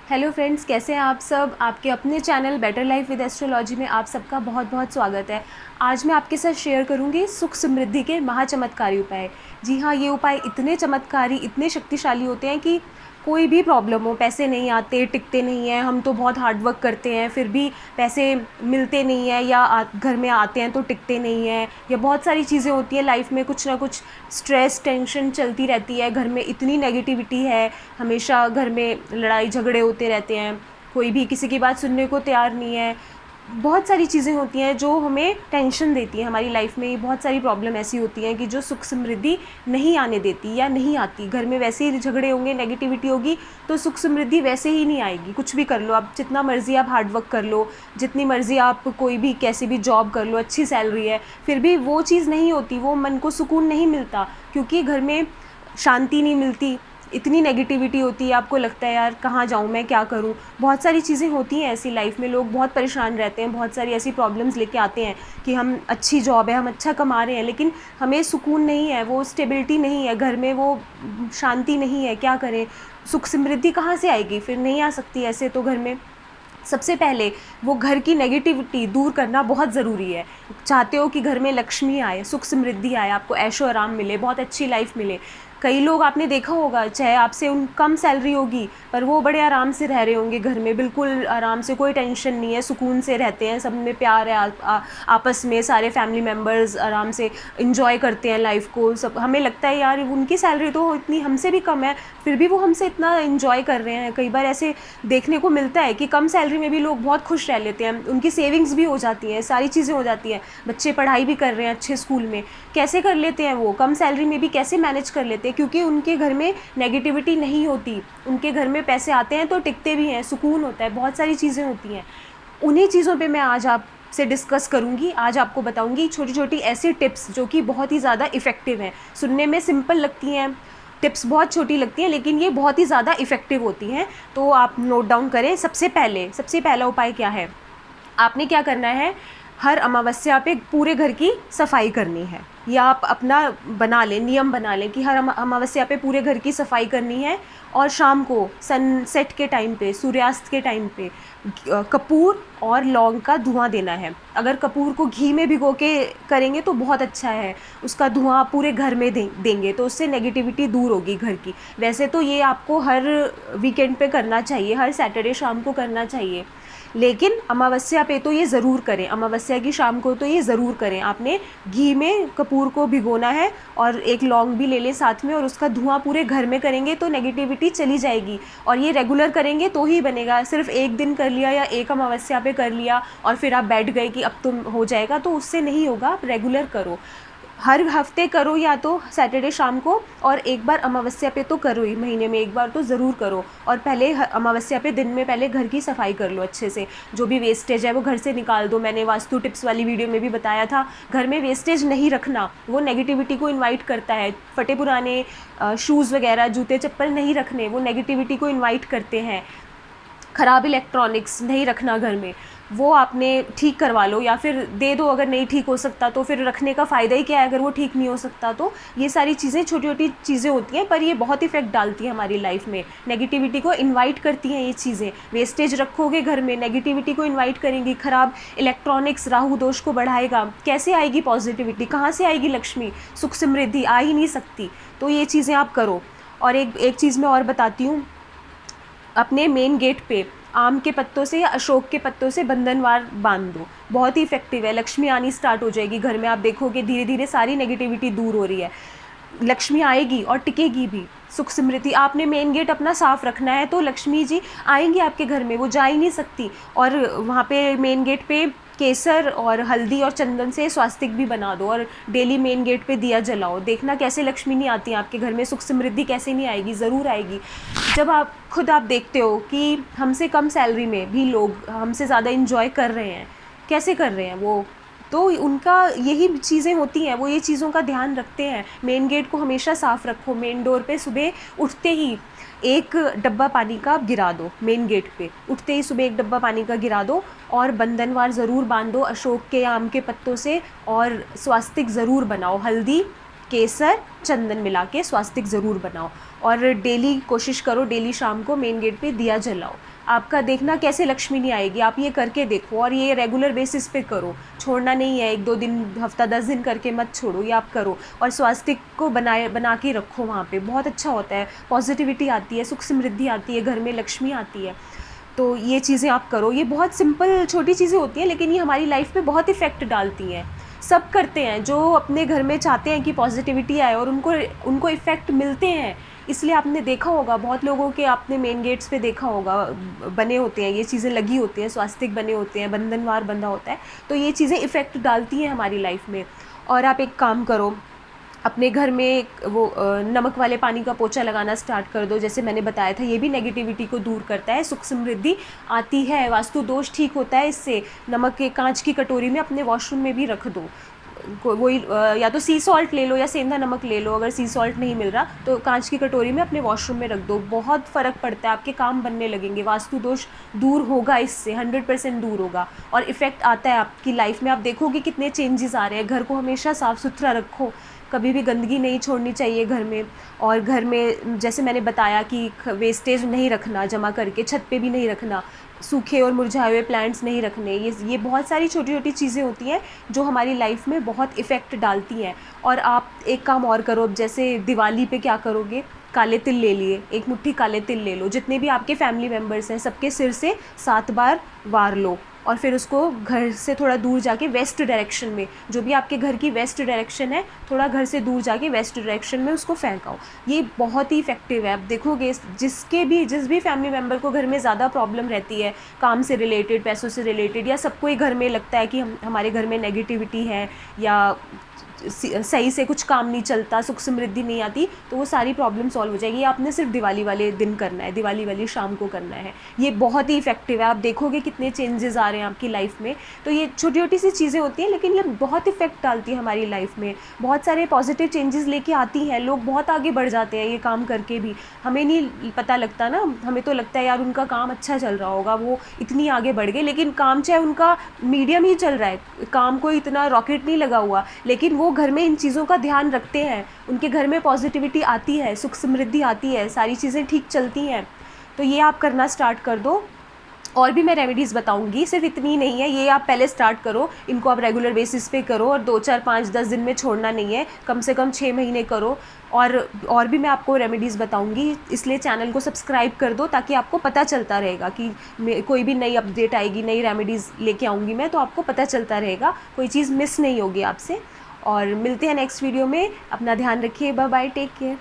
Hello friends, कैसे हैं आप सब। आपके अपने channel better life with astrology में आप सबका बहुत बहुत स्वागत है। आज मैं आपके साथ शेयर करूंगी सुख समृद्धि के महाचमत्कारी उपाय। जी हाँ, ये उपाय इतने चमत्कारी, इतने शक्तिशाली होते हैं कि कोई भी प्रॉब्लम हो, पैसे नहीं आते, टिकते नहीं हैं, हम तो बहुत हार्ड वर्क करते हैं फिर भी पैसे मिलते नहीं हैं, या घर में आते हैं तो टिकते नहीं हैं, या बहुत सारी चीज़ें होती हैं लाइफ में, कुछ ना कुछ स्ट्रेस टेंशन चलती रहती है, घर में इतनी नेगेटिविटी है, हमेशा घर में लड़ाई झगड़े होते रहते हैं, कोई भी किसी की बात सुनने को तैयार नहीं है। बहुत सारी चीज़ें होती हैं जो हमें टेंशन देती हैं हमारी लाइफ में। बहुत सारी प्रॉब्लम ऐसी होती हैं कि जो सुख समृद्धि नहीं आने देती या नहीं आती। घर में वैसे ही झगड़े होंगे, नेगेटिविटी होगी, तो सुख समृद्धि वैसे ही नहीं आएगी। कुछ भी कर लो आप, जितना मर्ज़ी आप हार्ड वर्क कर लो, जितनी मर्ज़ी आप कोई भी कैसी भी जॉब कर लो, अच्छी सैलरी है, फिर भी वो चीज़ नहीं होती, वो मन को सुकून नहीं मिलता, क्योंकि घर में शांति नहीं मिलती, इतनी नेगेटिविटी होती है। आपको लगता है यार कहाँ जाऊँ मैं, क्या करूँ। बहुत सारी चीज़ें होती हैं ऐसी लाइफ में, लोग बहुत परेशान रहते हैं, बहुत सारी ऐसी प्रॉब्लम्स लेके आते हैं कि हम अच्छी जॉब है, हम अच्छा कमा रहे हैं, लेकिन हमें सुकून नहीं है, वो स्टेबिलिटी नहीं है, घर में वो शांति नहीं है। क्या करें, सुख समृद्धि कहाँ से आएगी, फिर नहीं आ सकती ऐसे तो घर में। सबसे पहले वो घर की नेगेटिविटी दूर करना बहुत ज़रूरी है। चाहते हो कि घर में लक्ष्मी आए, सुख समृद्धि आए, आपको ऐशो आराम मिले, बहुत अच्छी लाइफ मिले। कई लोग आपने देखा होगा, चाहे आपसे उन कम सैलरी होगी पर वो बड़े आराम से रह रहे होंगे घर में, बिल्कुल आराम से, कोई टेंशन नहीं है, सुकून से रहते हैं, सब में प्यार है, आपस में सारे फैमिली मेम्बर्स आराम से इंजॉय करते हैं लाइफ को। सब हमें लगता है यार उनकी सैलरी तो इतनी हमसे भी कम है, फिर भी वो हमसे इतना इंजॉय कर रहे हैं। कई बार ऐसे देखने को मिलता है कि कम सैलरी में भी लोग बहुत खुश रह लेते हैं, उनकी सेविंग्स भी हो जाती हैं, सारी चीज़ें हो जाती हैं, बच्चे पढ़ाई भी कर रहे हैं अच्छे स्कूल में। कैसे कर लेते हैं वो, कम सैलरी में भी कैसे मैनेज कर लेते हैं, क्योंकि उनके घर में नेगेटिविटी नहीं होती। उनके घर में पैसे आते हैं तो टिकते भी हैं, सुकून होता है, बहुत सारी चीज़ें होती हैं। उन्हीं चीज़ों पे मैं आज आपसे डिस्कस करूँगी। आज आपको बताऊँगी छोटी छोटी ऐसी टिप्स जो कि बहुत ही ज़्यादा इफ़ेक्टिव हैं। सुनने में सिंपल लगती हैं, टिप्स बहुत छोटी लगती हैं, लेकिन ये बहुत ही ज़्यादा इफ़ेक्टिव होती हैं। तो आप नोट डाउन करें। सबसे पहला उपाय क्या है, आपने क्या करना है, हर अमावस्या पे पूरे घर की सफाई करनी है। या आप अपना बना लें, नियम बना लें कि हर अमावस्या पे पूरे घर की सफाई करनी है, और शाम को सनसेट के टाइम पे, सूर्यास्त के टाइम पे कपूर और लौंग का धुआं देना है। अगर कपूर को घी में भिगो के करेंगे तो बहुत अच्छा है, उसका धुआं पूरे घर में देंगे तो उससे नेगेटिविटी दूर होगी घर की। वैसे तो ये आपको हर वीकेंड पे करना चाहिए, हर सैटरडे शाम को करना चाहिए, लेकिन अमावस्या पे तो ये ज़रूर करें, अमावस्या की शाम को तो ये ज़रूर करें। आपने घी में कपूर को भिगोना है और एक लौंग भी ले लें साथ में, और उसका धुआं पूरे घर में करेंगे तो नेगेटिविटी चली जाएगी। और ये रेगुलर करेंगे तो ही बनेगा। सिर्फ एक दिन कर लिया या एक अमावस्या पे कर लिया और फिर आप बैठ गए कि अब तो हो जाएगा, तो उससे नहीं होगा। आप रेगुलर करो, हर हफ्ते करो, या तो सैटरडे शाम को, और एक बार अमावस्या पे तो करो ही, महीने में एक बार तो ज़रूर करो। और पहले अमावस्या पे दिन में पहले घर की सफाई कर लो अच्छे से, जो भी वेस्टेज है वो घर से निकाल दो। मैंने वास्तु टिप्स वाली वीडियो में भी बताया था, घर में वेस्टेज नहीं रखना, वो नेगेटिविटी को इन्वाइट करता है। फटे पुराने शूज़ वगैरह, जूते चप्पल नहीं रखने, वो नेगेटिविटी को इन्वाइट करते हैं। ख़राब इलेक्ट्रॉनिक्स नहीं रखना घर में, वो आपने ठीक करवा लो या फिर दे दो। अगर नहीं ठीक हो सकता तो फिर रखने का फ़ायदा ही क्या है, अगर वो ठीक नहीं हो सकता तो। ये सारी चीज़ें छोटी छोटी चीज़ें होती हैं, पर ये बहुत इफेक्ट डालती हैं हमारी लाइफ में, नेगेटिविटी को इनवाइट करती हैं ये चीज़ें। वेस्टेज रखोगे घर में, नेगेटिविटी को इन्वाइट करेंगी। ख़राब इलेक्ट्रॉनिक्स राहु दोष को बढ़ाएगा। कैसे आएगी पॉजिटिविटी, कहाँ से आएगी लक्ष्मी, सुख समृद्धि? आ ही नहीं सकती। तो ये चीज़ें आप करो। और एक चीज़ मैं और बताती हूँ, अपने मेन गेट पे आम के पत्तों से या अशोक के पत्तों से बंधनवार बांध दो, बहुत ही इफेक्टिव है। लक्ष्मी आनी स्टार्ट हो जाएगी घर में, आप देखोगे धीरे धीरे सारी नेगेटिविटी दूर हो रही है, लक्ष्मी आएगी और टिकेगी भी। सुख समृद्धि, आपने मेन गेट अपना साफ़ रखना है तो लक्ष्मी जी आएंगी आपके घर में, वो जा ही नहीं सकती। और वहाँ पे मेन गेट पे केसर और हल्दी और चंदन से स्वास्तिक भी बना दो, और डेली मेन गेट पे दिया जलाओ। देखना कैसे लक्ष्मी नहीं आती आपके घर में, सुख समृद्धि कैसे नहीं आएगी, ज़रूर आएगी। जब आप देखते हो कि हमसे कम सैलरी में भी लोग हमसे ज़्यादा इंजॉय कर रहे हैं, कैसे कर रहे हैं वो, तो उनका यही चीज़ें होती हैं, वो ये चीज़ों का ध्यान रखते हैं। मेन गेट को हमेशा साफ़ रखो, मेन डोर पे सुबह उठते ही एक डब्बा पानी का गिरा दो, मेन गेट पे उठते ही सुबह एक डब्बा पानी का गिरा दो, और बंधनवार ज़रूर बांधो अशोक के या आम के पत्तों से, और स्वास्तिक ज़रूर बनाओ, हल्दी केसर चंदन मिला के स्वास्तिक ज़रूर बनाओ। और डेली कोशिश करो, डेली शाम को मेन गेट पे दिया जलाओ। आपका देखना कैसे लक्ष्मी नहीं आएगी, आप ये करके देखो और ये रेगुलर बेसिस पे करो, छोड़ना नहीं है। 1-2 दिन, हफ्ता 10 दिन करके मत छोड़ो, ये आप करो और स्वास्थ्य को बना के रखो वहाँ पे, बहुत अच्छा होता है। पॉजिटिविटी आती है, सुख समृद्धि आती है, घर में लक्ष्मी आती है। तो ये चीज़ें आप करो। ये बहुत सिंपल छोटी चीज़ें होती हैं, लेकिन ये हमारी लाइफ पे बहुत इफ़ेक्ट डालती हैं। सब करते हैं जो अपने घर में चाहते हैं कि पॉजिटिविटी आए और उनको इफ़ेक्ट मिलते हैं। इसलिए आपने देखा होगा बहुत लोगों के, आपने मेन गेट्स पे देखा होगा, बने होते हैं ये चीज़ें, लगी होती हैं, स्वास्तिक बने होते हैं, बंधनवार बंधा होता है। तो ये चीज़ें इफ़ेक्ट डालती हैं हमारी लाइफ में। और आप एक काम करो, अपने घर में वो नमक वाले पानी का पोछा लगाना स्टार्ट कर दो। जैसे मैंने बताया था, ये भी नेगेटिविटी को दूर करता है, सुख समृद्धि आती है, वास्तु दोष ठीक होता है इससे। नमक के कांच की कटोरी में अपने वॉशरूम में भी रख दो। वही या तो सी सॉल्ट ले लो या सेंधा नमक ले लो, अगर सी सॉल्ट नहीं मिल रहा तो कांच की कटोरी में अपने वॉशरूम में रख दो। बहुत फ़र्क पड़ता है, आपके काम बनने लगेंगे, वास्तु दोष दूर होगा इससे, 100% दूर होगा और इफ़ेक्ट आता है आपकी लाइफ में। आप देखोगे कितने चेंजेस आ रहे हैं। घर को हमेशा साफ़ सुथरा रखो, कभी भी गंदगी नहीं छोड़नी चाहिए घर में। और घर में जैसे मैंने बताया कि वेस्टेज नहीं रखना जमा करके, छत पे भी नहीं रखना, सूखे और मुरझाए हुए प्लांट्स नहीं रखने। ये बहुत सारी छोटी छोटी चीज़ें होती हैं जो हमारी लाइफ में बहुत इफ़ेक्ट डालती हैं। और आप एक काम और करो, जैसे दिवाली पे क्या करोगे, काले तिल ले लिए, एक मुट्ठी काले तिल ले लो, जितने भी आपके फैमिली मेम्बर्स हैं सबके सिर से 7 बार वार लो और फिर उसको घर से थोड़ा दूर जाके वेस्ट डायरेक्शन में, जो भी आपके घर की वेस्ट डायरेक्शन है, थोड़ा घर से दूर जाके वेस्ट डायरेक्शन में उसको फेंकाओ। ये बहुत ही इफ़ेक्टिव है। आप देखोगे जिस भी फैमिली मेम्बर को घर में ज़्यादा प्रॉब्लम रहती है, काम से रिलेटेड, पैसों से रिलेटेड, या सबको ही घर में लगता है कि हमारे घर में नेगेटिविटी है या सही से कुछ काम नहीं चलता, सुख समृद्धि नहीं आती, तो वो सारी प्रॉब्लम सॉल्व हो जाएगी। ये आपने सिर्फ दिवाली वाले दिन करना है, दिवाली वाली शाम को करना है। ये बहुत ही इफ़ेक्टिव है। आप देखोगे कितने चेंजेस आ रहे हैं आपकी लाइफ में। तो ये छोटी छोटी सी चीज़ें होती हैं, लेकिन ये बहुत इफ़ेक्ट डालती है हमारी लाइफ में, बहुत सारे पॉजिटिव चेंजेस लेके आती हैं। लोग बहुत आगे बढ़ जाते हैं ये काम करके भी, हमें नहीं पता लगता ना। हमें तो लगता है यार उनका काम अच्छा चल रहा होगा, वो इतनी आगे बढ़ गए, लेकिन काम चाहे उनका मीडियम ही चल रहा है, काम को इतना रॉकेट नहीं लगा हुआ, लेकिन वो घर में इन चीज़ों का ध्यान रखते हैं, उनके घर में पॉजिटिविटी आती है, सुख समृद्धि आती है, सारी चीज़ें ठीक चलती हैं। तो ये आप करना स्टार्ट कर दो। और भी मैं रेमेडीज़ बताऊंगी, सिर्फ इतनी नहीं है, ये आप पहले स्टार्ट करो, इनको आप रेगुलर बेसिस पे करो और 2, 4, 5, 10 दिन में छोड़ना नहीं है, कम से कम 6 महीने करो। और भी मैं आपको रेमेडीज़ बताऊंगी, इसलिए चैनल को सब्सक्राइब कर दो ताकि आपको पता चलता रहेगा कि कोई भी नई अपडेट आएगी, नई रेमेडीज़ लेके आऊँगी मैं, तो आपको पता चलता रहेगा, कोई चीज़ मिस नहीं होगी आपसे। और मिलते हैं नेक्स्ट वीडियो में। अपना ध्यान रखिए, बाय बाय, टेक केयर।